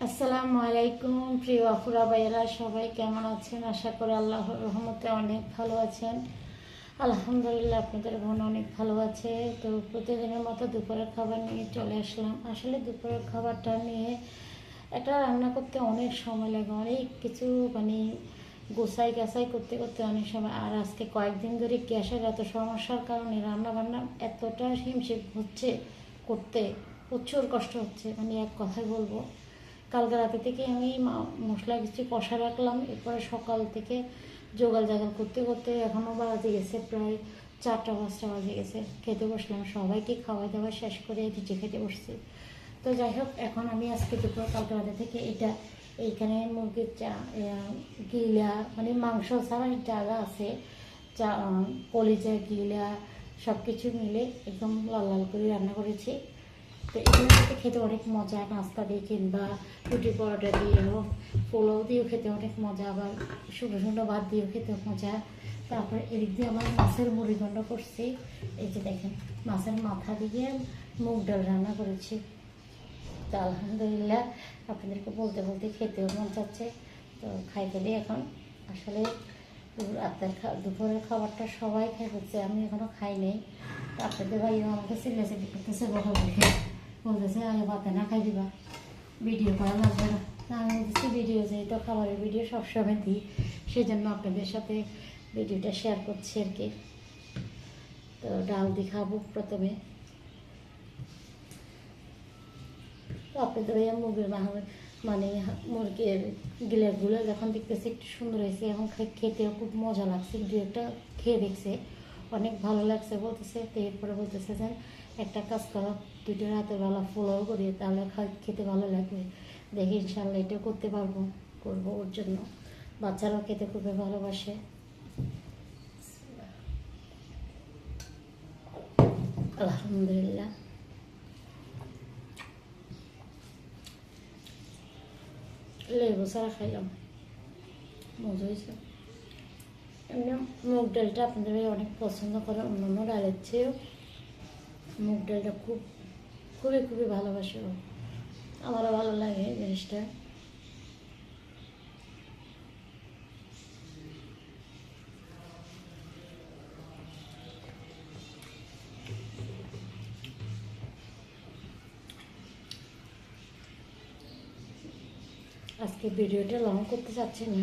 আসসালামু আলাইকুম প্রিয় আপুরা ভাইয়েরা, সবাই কেমন আছেন? আশা করি আল্লাহর রহমতে অনেক ভালো আছেন। আলহামদুলিল্লাহ, আপনাদের বোন অনেক ভালো আছে। তো প্রতিদিনের মতো দুপুরের খাবার নিয়ে চলে আসলাম। আসলে দুপুরের খাবারটা নিয়ে এটা রান্না করতে অনেক সময় লাগে, অনেক কিছু মানে গোছাই গাছাই করতে করতে অনেক সময়। আর আজকে কয়েকদিন ধরে গ্যাসের এত সমস্যার কারণে রান্না বান্না এতটা হিমশিম হচ্ছে করতে, প্রচুর কষ্ট হচ্ছে, মানে এক কথায় বলবো। কালকে রাতে থেকে আমি মশলা কিছু কষা রাখলাম, এরপরে সকাল থেকে জোগাড় জাগাল করতে করতে এখনও বাজে গেছে প্রায় 4টা 5টা বাজে গেছে। খেতে বসলাম, সবাইকে খাওয়া দাওয়া শেষ করে নিচে খেতে বসছি। তো যাই হোক, এখন আমি আজকে দুপুর কালকে রাতে থেকে এইখানে মুরগির গিলা মানে মাংস ছাড়া জায়গা আছে, কলিজা গিলা সব কিছু মিলে একদম লাল লাল করে রান্না করেছি। তো এগুলো খেতে অনেক মজা, নাস্তা দিয়ে কিংবা রুটি পরোটা দিয়ে হোক, পোলাও দিয়েও খেতে অনেক মজা, আবার শুকনো শুকনো ভাত দিয়েও খেতে মজা। তারপরে এদিক দিয়ে আমার মাছের মুড়িঘণ্ট করছি। এই যে দেখেন, মাছের মাথা দিয়ে মুগ ডাল রান্না করেছি। তো আলহামদুলিল্লাহ, আপনাদেরকে বলতে বলতে খেতেও মন চাচ্ছে। তো খাইতে দিই এখন। আসলে দুপুরের খাবারটা সবাই খাই হচ্ছে, আমি এখনও খাই নেই। তো আপনাদের ভাইও আমাকে চিল্লাচিল্লি করতেছে, বকা দেখে বলতেছে আগে ভাতে না খাই দিবা, ভিডিও করা লাগবে না। আমি বলতেছি ভিডিও, যেহেতু খাবারের ভিডিও সবসময় দিই, সেই জন্য আপনাদের সাথে ভিডিওটা শেয়ার করছি আর কি। তো ডাল দিয়ে খাবো প্রথমে। তো আপনাদের ভাইয়া মুরগির মানে মুরগির গিলাগুলো যখন দেখতেছি একটু সুন্দর হয়েছে, এখন খেতেও খুব মজা লাগছে। দু একটা খেয়ে দেখছে, অনেক ভালো লাগছে বলতেছে। তো এরপরে বলতেছে যে একটা কাজ করো, 2টা রাতের বেলা পোলাও করি, তাহলে খেতে ভালো লাগবে। দেখি ইনশাল্লাহ এটাও করতে পারবো, করবো ওর জন্য। বাচ্চারাও খেতে খুবই ভালোবাসে। আলহামদুলিল্লাহ, লেবু ছাড়া খাইলাম, মজা হয়েছে। এমনি মুগ ডালটা আপনাদের অনেক পছন্দ করে, অন্যান্য ডালের চেয়েও মুগ ডালটা খুবই খুবই ভালোবাসে। আমারও ভালো লাগে জিনিসটা। আজকে ভিডিওটা লং করতে চাচ্ছি না।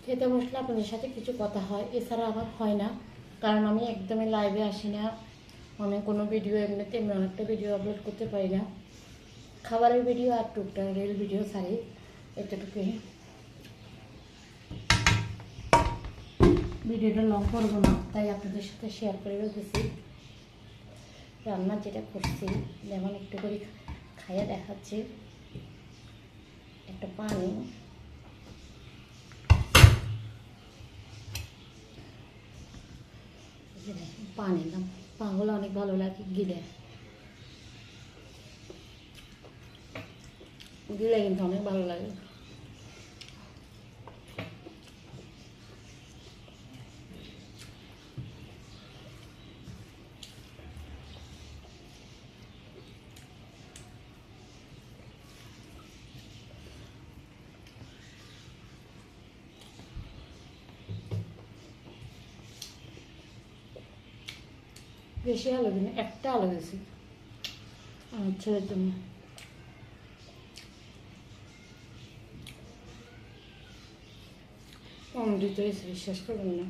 খেতে বসলে আপনাদের সাথে কিছু কথা হয়, এছাড়া আমার হয় না, কারণ আমি একদমই লাইভে আসি না। আমি কোনো ভিডিও এমনিতে অনেকটা ভিডিও আপলোড করতে পারি না। খাবারের ভিডিও আর টুকটাক রিল ভিডিও ছাড়ি, এতটুকুই। ভিডিওটা লং করবো না, তাই আপনাদের সাথে শেয়ার করে রেখেছি রান্না যেটা করছি। যেমন একটু করে খাইয়ে দেখাচ্ছি। একটা পানি, পানি নাম পাগুলো অনেক ভালো লাগে গিলে গিলে কিন্তু অনেক ভালো লাগে। বেশি আলো দিন, একটা আলো দিয়েছি আমার ছেলের জন্য। অমৃত হয়েছে, বিশ্বাস করবেন না।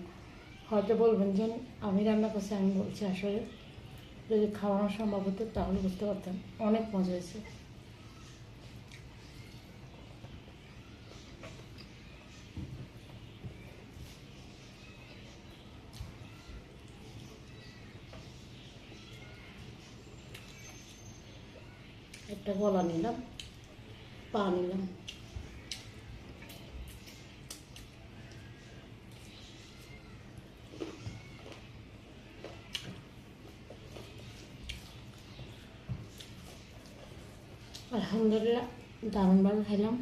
হয়তো বলবেন যে আমি রান্না করছি, আমি বলছি আসলে যদি খাওয়ানো সম্ভব হতো তাহলে বুঝতে পারতাম, অনেক মজা হয়েছে। একটা গলা নিলাম, পা নিলাম। আলহামদুলিল্লাহ, দারুণভাবে খাইলাম।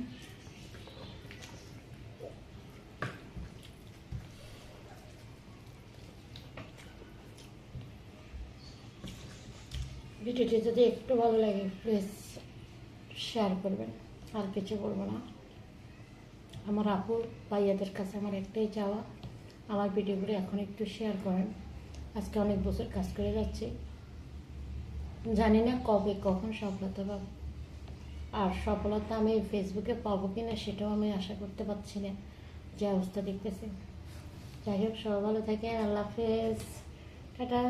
ভিডিওটি যদি একটু ভালো লাগে প্লিজ শেয়ার করবেন, আর কিছু বলবো না। আমার আপু ভাইয়াদের কাছে আমার একটাই চাওয়া, আমার ভিডিওগুলো এখন একটু শেয়ার করেন। আজকে অনেক বছর কাজ করে যাচ্ছি, জানি না কবে কখন সফলতা পাবো, আর সফলতা আমি ফেসবুকে পাবো কিনা সেটাও আমি আশা করতে পারছি না, যে অবস্থা দেখতেছি। যাই হোক, সবাই ভালো থাকেন, আল্লাহ হাফেজ, টাটা।